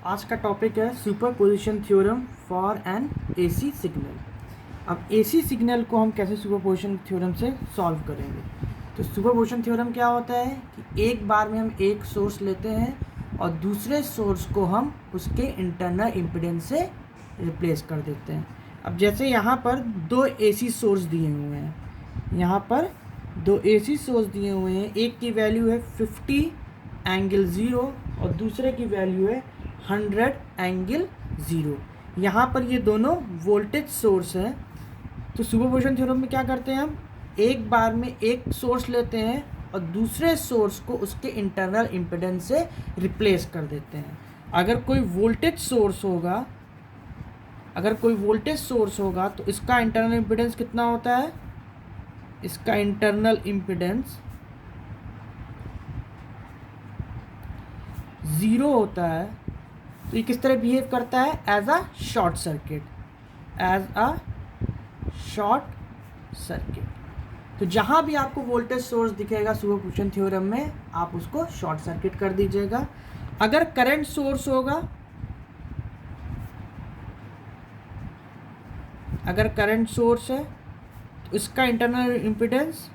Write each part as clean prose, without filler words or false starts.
आज का टॉपिक है superposition theorem for an AC signal. अब एसी सिग्नल को हम कैसे सुपरपोजिशन थ्योरम से सॉल्व करेंगे। तो सुपरपोजिशन थ्योरम क्या होता है कि एक बार में हम एक सोर्स लेते हैं और दूसरे सोर्स को हम उसके इंटरनल इम्पीडेंस से रिप्लेस कर देते हैं। अब जैसे यहाँ पर दो एसी सोर्स दिए हुए हैं, यहाँ पर दो एसी सोर्स दिए हुए हैं, एक की वैल्यू है 50 एंगल 0 और दूसरे की वैल्यू है 100 एंगल 0। यहाँ पर ये दोनों वोल्टेज सोर्स हैं। तो सुपरपोजिशन थ्योरम में क्या करते हैं, हम एक बार में एक सोर्स लेते हैं और दूसरे सोर्स को उसके इंटरनल इम्पीडेंस से रिप्लेस कर देते हैं। अगर कोई वोल्टेज सोर्स होगा तो इसका इंटरनल इम्पीडेंस कितना होता है, इसका इंटरनल इम्पीडेंस 0 होता है। तो ये किस तरह बिहेव करता है, एज अ शॉर्ट सर्किट। तो जहाँ भी आपको वोल्टेज सोर्स दिखेगा सुपरपोजिशन थ्योरम में, आप उसको शॉर्ट सर्किट कर दीजिएगा। अगर करंट सोर्स होगा, अगर करंट सोर्स है तो इसका इंटरनल इम्पीडेंस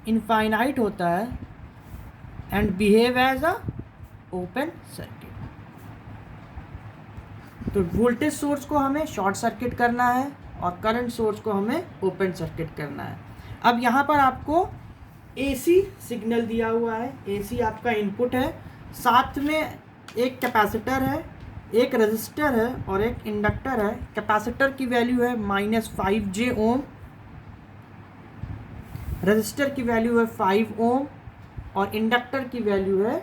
इनफाइनाइट होता है and behave as a open circuit. तो वोल्टेज सोर्स को हमें शॉर्ट सर्किट करना है और करंट सोर्स को हमें ओपन सर्किट करना है। अब यहाँ पर आपको एसी सिग्नल दिया हुआ है, एसी आपका इनपुट है, साथ में एक कैपेसिटर है, एक रजिस्टर है और एक इंडक्टर है। कैपेसिटर की वैल्यू है -5J ओम, रजिस्टर की वैल्यू है 5 ओम और इंडक्टर की वैल्यू है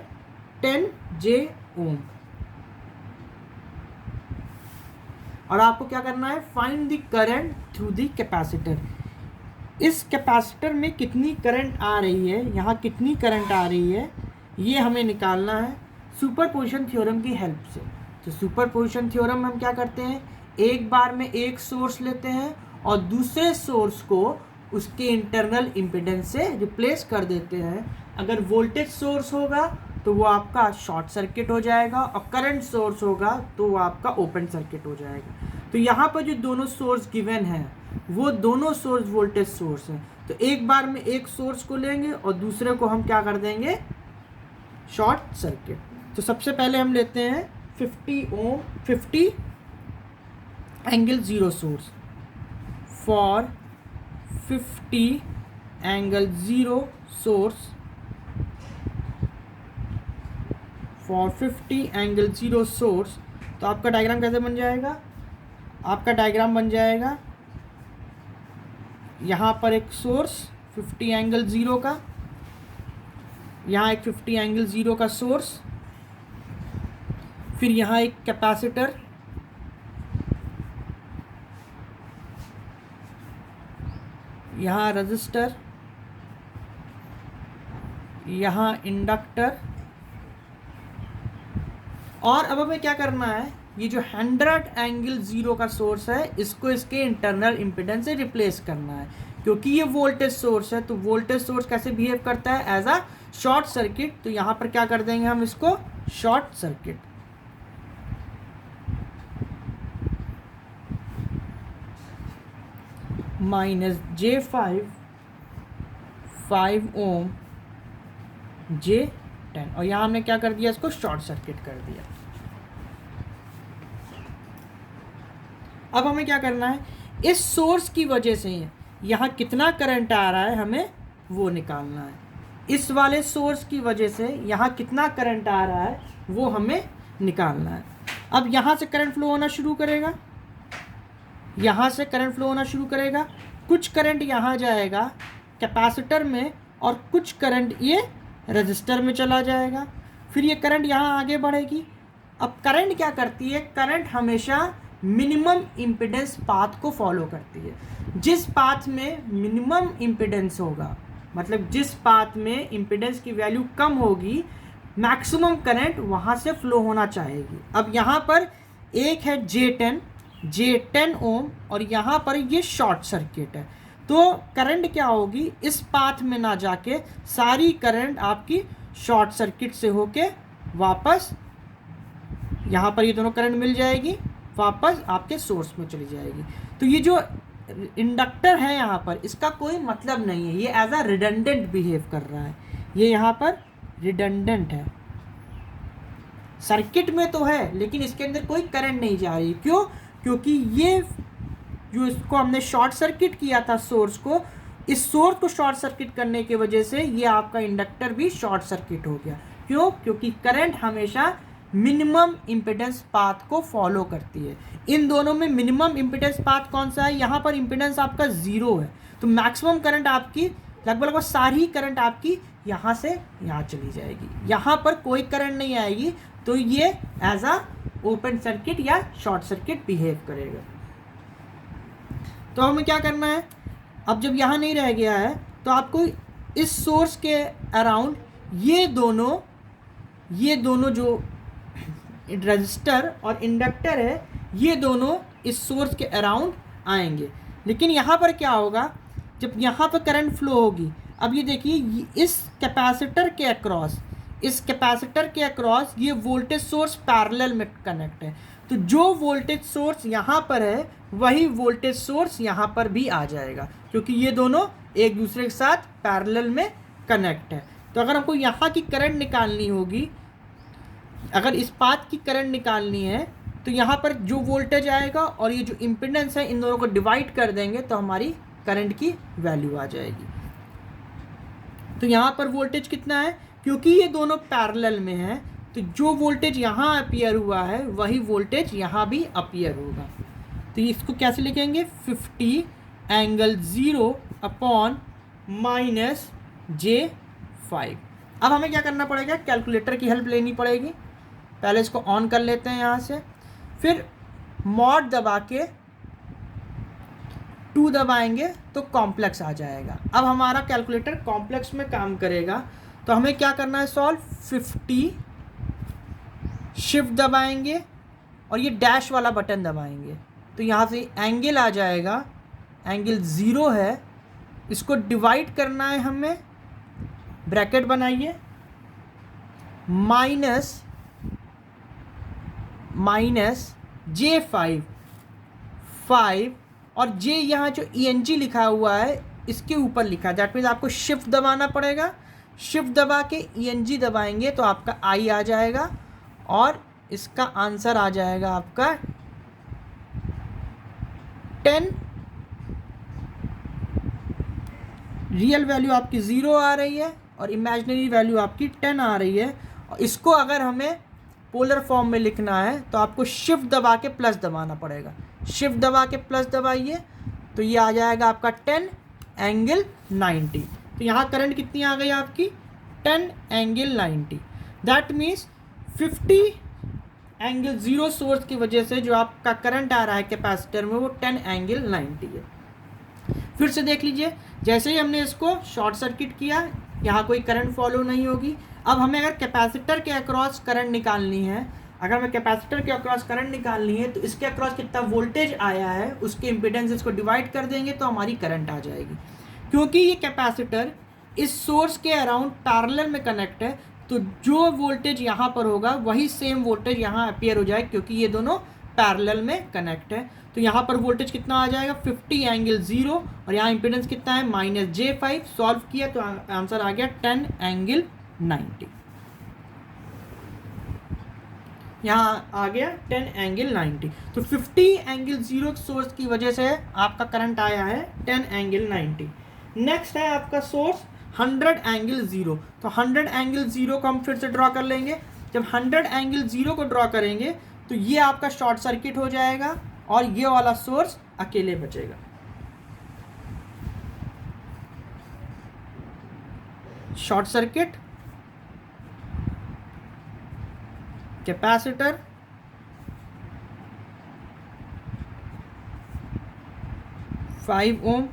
10J ओम। और आपको क्या करना है, find the current through the capacitor. इस कैपेसिटर में कितनी करंट आ रही है, यहाँ कितनी करंट आ रही है, ये हमें निकालना है सुपरपोजिशन थ्योरम की हेल्प से। तो सुपरपोजिशन थ्योरम में हम क्या करते हैं, एक बार में एक सोर्स लेते हैं और दूसरे सोर्स को उसके इंटरनल इम्पीडेंस से रिप्लेस कर देते हैं। अगर वोल्टेज सोर्स होगा तो वो आपका शॉर्ट सर्किट हो जाएगा और करंट सोर्स होगा तो वो आपका ओपन सर्किट हो जाएगा। तो यहाँ पर जो दोनों सोर्स गिवन हैं वो दोनों सोर्स वोल्टेज सोर्स हैं। तो एक बार में एक सोर्स को लेंगे और दूसरे को हम क्या कर देंगे, शॉर्ट सर्किट। तो सबसे पहले हम लेते हैं 50 angle 0 source. For 50 angle 0 source, for 50 angle 0 source. तो आपका डायग्राम कैसे बन जाएगा, आपका डायग्राम बन जाएगा यहाँ पर एक सोर्स 50 एंगल 0 का, यहाँ एक 50 एंगल 0 का सोर्स, फिर यहाँ एक कैपेसिटर, यहाँ रजिस्टर, यहाँ इंडक्टर। और अब हमें क्या करना है, ये जो 100 एंगल 0 का सोर्स है इसको इसके इंटरनल इम्पीडेंस से रिप्लेस करना है। क्योंकि ये वोल्टेज सोर्स है तो वोल्टेज सोर्स कैसे बिहेव करता है, एज अ शॉर्ट सर्किट। तो यहाँ पर क्या कर देंगे हम इसको, शॉर्ट सर्किट। -J5 5 ओम J10 और यहाँ हमने क्या कर दिया, इसको शॉर्ट सर्किट कर दिया। अब हमें क्या करना है, इस सोर्स की वजह से यहाँ कितना करंट आ रहा है हमें वो निकालना है। इस वाले सोर्स की वजह से यहाँ कितना करंट आ रहा है वो हमें निकालना है। अब यहाँ से करंट फ्लो होना शुरू करेगा, यहाँ से करंट फ्लो होना शुरू करेगा। कुछ करंट यहाँ जाएगा कैपेसिटर में और कुछ करंट ये रजिस्टर में चला जाएगा। फिर ये करंट यहाँ आगे बढ़ेगी। अब करंट क्या करती है, करंट हमेशा मिनिमम इम्पीडेंस पाथ को फॉलो करती है। जिस पाथ में मिनिमम इम्पीडेंस होगा, मतलब जिस पाथ में इम्पीडेंस की वैल्यू कम होगी, मैक्सिमम करंट वहाँ से फ्लो होना चाहेगी। अब यहाँ पर एक है J10 ओम और यहाँ पर ये शॉर्ट सर्किट है। तो करंट क्या होगी, इस पाथ में ना जाके सारी करंट आपकी शॉर्ट सर्किट से होके वापस यहाँ पर ये दोनों करंट मिल जाएगी, वापस आपके सोर्स में चली जाएगी। तो ये जो इंडक्टर है यहाँ पर, इसका कोई मतलब नहीं है, ये एज अ रिडंडेंट बिहेव कर रहा है, ये यहाँ पर रिडंडेंट है। सर्किट में तो है लेकिन इसके अंदर कोई करंट नहीं जा रही। क्यों? क्योंकि ये जो इसको हमने शॉर्ट सर्किट किया था सोर्स को, इस सोर्स को शॉर्ट सर्किट करने की वजह से ये आपका इंडक्टर भी शॉर्ट सर्किट हो गया। क्यों? क्योंकि करंट हमेशा मिनिमम इम्पिडेंस पाथ को फॉलो करती है। इन दोनों में मिनिमम इम्पिडेंस पाथ कौन सा है? यहाँ पर इम्पिडेंस आपका 0 है, तो मैक्सिमम करंट आपकी लगभग सारी करंट आपकी यहाँ से यहाँ चली जाएगी, यहाँ पर कोई करंट नहीं आएगी। तो ये एज अ ओपन सर्किट या शॉर्ट सर्किट बिहेव करेगा। तो हमें क्या करना है, अब जब यहाँ नहीं रह गया है तो आपको इस सोर्स के अराउंड ये दोनों जो रजिस्टर और इंडक्टर है, ये दोनों इस सोर्स के अराउंड आएंगे। लेकिन यहाँ पर क्या होगा, जब यहाँ पर करंट फ्लो होगी, अब ये देखिए इस कैपेसिटर के अक्रॉस ये वोल्टेज सोर्स पैरेलल में कनेक्ट है। तो जो वोल्टेज सोर्स यहाँ पर है वही वोल्टेज सोर्स यहाँ पर भी आ जाएगा, क्योंकि ये दोनों एक दूसरे के साथ पैरेलल में कनेक्ट है। तो अगर हमको यहाँ की करंट निकालनी होगी, अगर इस पाथ की करंट निकालनी है, तो यहाँ पर जो वोल्टेज आएगा और ये जो इम्पीडेंस है, इन दोनों को डिवाइड कर देंगे तो हमारी करंट की वैल्यू आ जाएगी। तो यहाँ पर वोल्टेज कितना है, क्योंकि ये दोनों पैरेलल में है, तो जो वोल्टेज यहाँ अपीयर हुआ है वही वोल्टेज यहाँ भी अपीयर होगा। तो इसको कैसे लिखेंगे, 50∠0 अपॉन -j5। अब हमें क्या करना पड़ेगा, कैलकुलेटर की हेल्प लेनी पड़ेगी। पहले इसको ऑन कर लेते हैं यहाँ से, फिर मॉड दबा के 2 दबाएंगे तो कॉम्प्लेक्स आ जाएगा। अब हमारा कैलकुलेटर कॉम्प्लेक्स में काम करेगा। तो हमें क्या करना है, सॉल्व 50, शिफ्ट दबाएंगे और ये डैश वाला बटन दबाएंगे, तो यहाँ से एंगल आ जाएगा, एंगल 0 है। इसको डिवाइड करना है हमें, ब्रैकेट बनाइए, माइनस J5 और J यहाँ जो ENG लिखा हुआ है इसके ऊपर लिखा है, दैट मीन्स आपको शिफ्ट दबाना पड़ेगा। शिफ्ट दबा के ENG दबाएंगे तो आपका I आ जाएगा और इसका आंसर आ जाएगा आपका 10। रियल वैल्यू आपकी 0 आ रही है और इमेजिनरी वैल्यू आपकी 10 आ रही है। और इसको अगर हमें पोलर फॉर्म में लिखना है तो आपको शिफ्ट दबा के प्लस दबाना पड़ेगा। शिफ्ट दबा के प्लस दबाइए तो ये आ जाएगा आपका 10∠90। तो यहाँ करंट कितनी आ गई आपकी, 10∠90। दैट मीन्स 50∠0 सोर्स की वजह से जो आपका करंट आ रहा है कैपेसिटर में वो 10∠90 है। फिर से देख लीजिए, जैसे ही हमने इसको शॉर्ट सर्किट किया, यहाँ कोई करंट फॉलो नहीं होगी। अब हमें अगर कैपेसिटर के अक्रॉस करंट निकालनी है, तो इसके अक्रॉस कितना वोल्टेज आया है उसके इम्पीडेंस इसको डिवाइड कर देंगे तो हमारी करंट आ जाएगी। क्योंकि ये कैपेसिटर इस सोर्स के अराउंड पैरेलल में कनेक्ट है, तो जो वोल्टेज यहाँ पर होगा वही सेम वोल्टेज यहाँ अपीयर हो जाएगा, क्योंकि ये दोनों पैरेलल में कनेक्ट है। तो यहाँ पर वोल्टेज कितना आ जाएगा, 50∠0 और यहाँ इम्पीडेंस कितना है -j5। सॉल्व किया तो आंसर आ गया 10∠90। यहाँ आ गया 10∠90। तो 50∠0 सोर्स की वजह से आपका करंट आया है 10∠90। नेक्स्ट है आपका सोर्स 100∠0। तो 100∠0 को हम फिर से ड्रॉ कर लेंगे। जब 100∠0 को ड्रॉ करेंगे तो ये आपका शॉर्ट सर्किट हो जाएगा और ये वाला सोर्स अकेले बचेगा। Short circuit, capacitor, five ohm,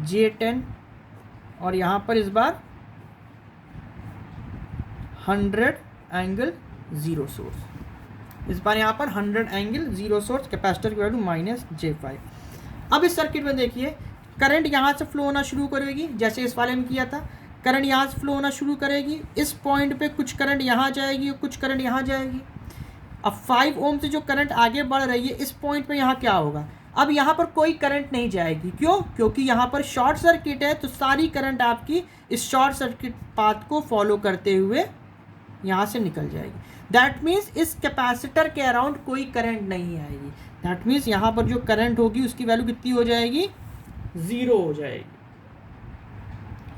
J10 और यहाँ पर इस बार 100∠0 सोर्स। इस बार यहाँ पर 100 एंगल 0 सोर्स, कैपेसिटर की वैल्यू -j5। अब इस सर्किट में देखिए करंट यहाँ से फ्लो होना शुरू करेगी, जैसे इस वाले में किया था। करंट यहाँ से फ्लो होना शुरू करेगी, इस पॉइंट पे कुछ करंट यहाँ जाएगी और कुछ करंट यहाँ जाएगी। अब 5 ओम से जो करंट आगे बढ़ रही है, इस पॉइंट पे यहाँ क्या होगा, अब यहाँ पर कोई करंट नहीं जाएगी। क्यों? क्योंकि यहाँ पर शॉर्ट सर्किट है, तो सारी करंट आपकी इस शॉर्ट सर्किट पाथ को फॉलो करते हुए यहाँ से निकल जाएगी। दैट मीन्स इस कैपेसिटर के अराउंड कोई करंट नहीं आएगी। दैट मीन्स यहाँ पर जो करंट होगी उसकी वैल्यू कितनी हो जाएगी, 0 हो जाएगी।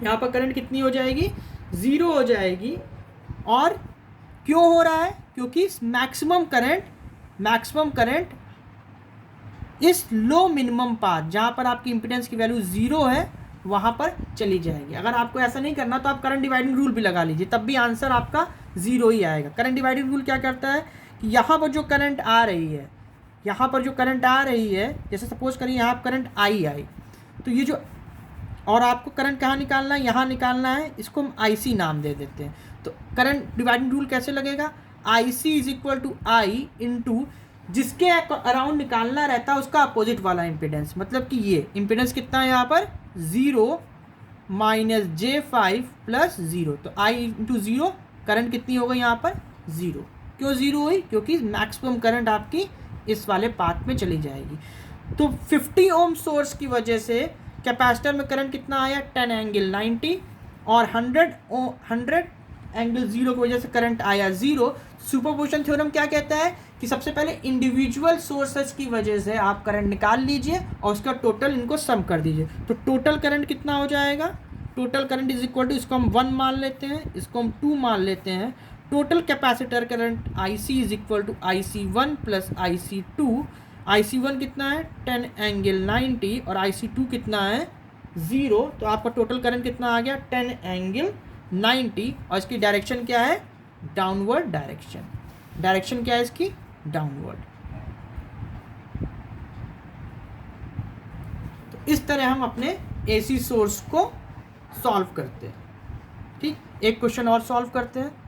यहाँ पर करंट कितनी हो जाएगी, 0 हो जाएगी। और क्यों हो रहा है? क्योंकि मैक्सिमम करंट इस लो मिनिमम पाथ, जहाँ पर आपकी इम्पीडेंस की वैल्यू 0 है, वहाँ पर चली जाएगी। अगर आपको ऐसा नहीं करना तो आप करंट डिवाइडिंग रूल भी लगा लीजिए, तब भी आंसर आपका 0 ही आएगा। करंट डिवाइडिंग रूल क्या करता है कि यहाँ पर जो करंट आ रही है, जैसे सपोज करिए यहाँ करंट आई, तो ये जो, और आपको करंट कहाँ निकालना है, यहाँ निकालना है, इसको हम IC नाम दे देते हैं। तो करंट डिवाइडिंग रूल कैसे लगेगा, IC is equal to I into जिसके अराउंड निकालना रहता है उसका अपोजिट वाला इम्पीडेंस। मतलब कि ये इम्पीडेंस कितना है यहाँ पर, 0 -j5 + 0। तो I इंटू 0, करंट कितनी हो गई यहाँ पर, 0। क्यों 0 हुई? क्योंकि मैक्सिमम करंट आपकी इस वाले पाथ में चली जाएगी। तो 50 ओम सोर्स की वजह से कैपेसिटर में करंट कितना आया, 10 एंगल 90, और 100 एंगल 0 की वजह से करंट आया 0। सुपरपोजिशन थ्योरम क्या कहता है कि सबसे पहले इंडिविजुअल सोर्सेज की वजह से आप करंट निकाल लीजिए और उसका टोटल इनको सम कर दीजिए। तो टोटल करंट कितना हो जाएगा, total current is equal to, इसको हम 1 मान लेते हैं, इसको हम 2 मान लेते हैं। Total capacitor current IC is equal to IC1 + IC2। IC1 कितना है, 10 एंगल 90, और IC2 कितना है, 0। तो आपका टोटल करंट कितना आ गया, 10 एंगल 90, और इसकी डायरेक्शन क्या है, डाउनवर्ड डायरेक्शन क्या है इसकी, डाउनवर्ड। तो इस तरह हम अपने AC सोर्स को सॉल्व करते हैं। ठीक, एक क्वेश्चन और सॉल्व करते हैं।